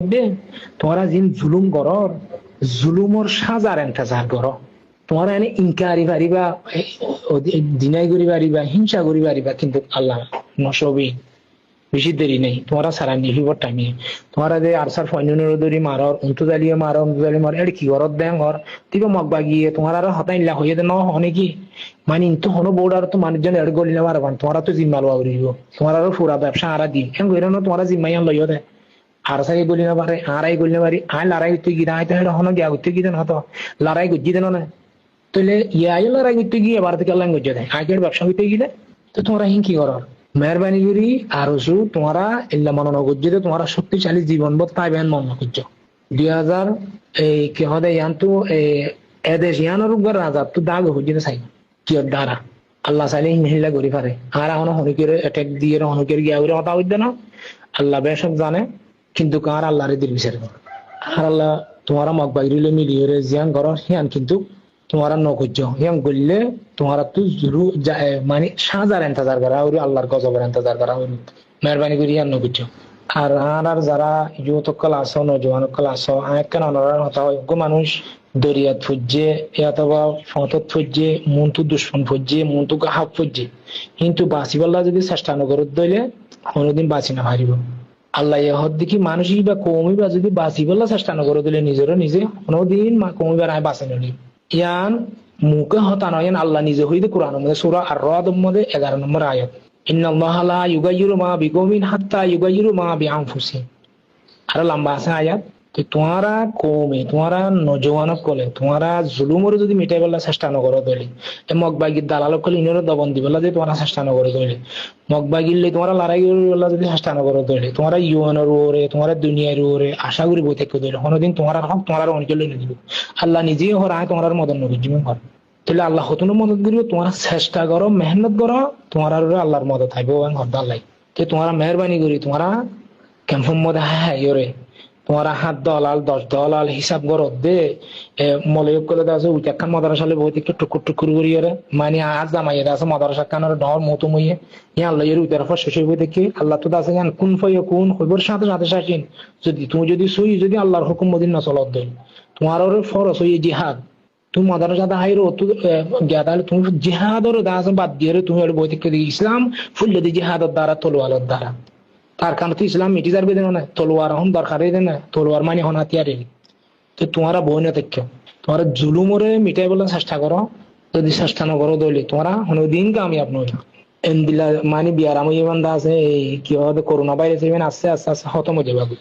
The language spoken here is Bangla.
মধ্যে তোমরা জিন জুলুম করো, জুলুমর সাজার এন্তেজার করো। তোমরা এনে ইনকারি পারিবা, দিনাই করি পারিবা, হিংসা করি পারিবা, কিন্তু আল্লাহ নসবি বেশি দেরি নেই। তোমরা সারা নিহিবর টাইমে তোমরা যে আরসার ফয়নুনের দরি মারর, উন্তুজালিয়ে মারো, উন্তুজালি মারো, এর কি ঘরত দেন ঘর তিবা মগ বাগিয়ে তোমার আর হতাইলা হইয়ে দে ন হনে কি মানে ইন্তু হনো বোর্ড আর তো মানুষজন এর গলিলে মারবান, তোমরা তো জিম্মাল বাবরিব, তোমার আরো পুরা ব্যবসা আরা দিন এখন গইরা না তোমরা জিম্মাইয়ান লইও দে। আর সাই গলি না পারে, আরাই গলি না পারি, আয় লড়াই করতে গিয়ে আয় তো হনো গিয়া করতে গিয়ে হতো লড়াই গুজি দেন না, তাহলে ইয়াই লড়াই করতে গিয়ে এবার থেকে আল্লাহ গুজে দেয় আগে ব্যবসা করতে গিয়ে। তো তোমরা হিং কি করো মেহরবানি করি আর তোমরা ইল্লা মন নগজ্জিত তোমরা শক্তিশালী জীবন বোধ পাইবেন মন নগজ্জ 2000 এই কি হদে ইয়ান্তু এদেশ ইয়ানোর উপর রাজা তো দাগ হজ্জিতে চাই কি দ্বারা আল্লাহ চাইলে হিংহিল্লা করি পারে। আর এখন হনুকের অ্যাটাক দিয়ে হনুকের গিয়া করে হতা হইতে না আল্লাহ বেশক জানে, কিন্তু কার আল্লাহরে দিল বিচার কর। আর আল্লাহ তোমারা মগ বাইরিলে মিলিয়ে জিয়ান করো হিয়ান কিন্তু তোমারা নগজ্য হিয়ান গললে তোমারা তো জুরু মানে সাজার এন্তজার করা ওর আল্লাহর গজবের এন্তজার করা ওর মেহরবানি করি হিয়ান নগজ্য। আর আর যারা ইউতকাল আসো নজওয়ানকাল আসো আয়কান অনরার হতা হয় মানুষ দরিয়াত ফুজে অথবা ফতত ফুজে মনটু দুশ্মন ফুজে মনটু হাফ ফুজে, কিন্তু বাঁচিবাল্লা যদি চেষ্টা নগরত দইলে কোনোদিন বাঁচি না হারিব। আল্লাহ ইহত দেখি মানুষই বা কমই বা যদি বাঁচিবাল্লা চেষ্টা নগর দিলে নিজেরও নিজে কোনোদিন কমিবার আয় বাঁচে নলি ইয়ান মুখে হতা নয় আল্লাহ নিজে হইতে কোরআনের মধ্যে সূরা আর-রাদ মধ্যে 11 নম্বর আয়াত ইন্নাল্লাহা লা ইউগাইয়িরু মা বিকওমিন হাত্তা ইউগাইয়িরু মা বিআনফুসিহিম। আর লম্বা আছে আয়াত। তো তোমারা কমে তোমারা নজওয়ানক কলে তোমারা জুলুমরে যদি মিটাই বলা চেষ্টা নকরো দইলে মগবাগির দালালক কলে ইনরে দবন দিবলা যে তোমরা চেষ্টা নকরো দইলে মগবাগিরলে তোমরা লড়াই বলা যদি চেষ্টা নকরো দইলে তোমরা ইউএনের ওরে তোমরা দুনিয়ার ওরে আশা করি বই থেকে দইলে কোনোদিন তোমার হক তোমার অনেক লইলে দিব আল্লাহ নিজেই হরায় তোমার মদন নবীজিমি কর। তাহলে আল্লাহ হতুন মদত করিব, তোমরা চেষ্টা করো মেহনত করো তোমার আল্লাহর মদত থাকবে হরদার লাই। তো তোমরা মেহরবানি করি তোমরা ক্যাম্পের মধ্যে হ্যাঁ ইয়ে তোমারা 7 দলাল 10 দলাল হিসাব করো দে মলয়ক করে আছে উইটাখান মাদ্রাসালে বহুত একটু টুকুর টুকুর করি মানে আজ জামাইয়ে আছে মাদ্রাসা কানের ডর মতো মইয়ে ইয়া আল্লাহ এর উইটার পর শেষ হইবে দেখি আল্লাহ তো আছে জান কোন ফয় কোন হইবর সাথে সাথে শাকিন যদি তুমি যদি সই যদি আল্লাহর হুকুম মদিন না চলত দেন তোমার ওর ফরজ হই জিহাদ তুমি মাদ্রাসাতে হাইরো তো গিয়াদালে তুমি জিহাদর দাস বাদ দিয়ে তুমি ওর বই থেকে ইসলাম ফুললে দি জিহাদর দ্বারা তলোয়ারের দ্বারা তার কারণ তো ইসলাম মিটি যাবে দেন না তলোয়ার এখন দরকারই দেন না তলোয়ার মানে হন হাতিয়ারে। তো তোমারা বই না দেখো তোমরা জুলুমরে মিটাই বলার চেষ্টা করো, যদি চেষ্টা না করো দইলে তোমরা কোনোদিন কামিয়াব নই। এন্দিলা মানে বিয়ারাম ইমান দা আছে এই কি হবে করোনা ভাইরাস ইভেন আস্তে আস্তে আস্তে খতম হয়ে যাবে।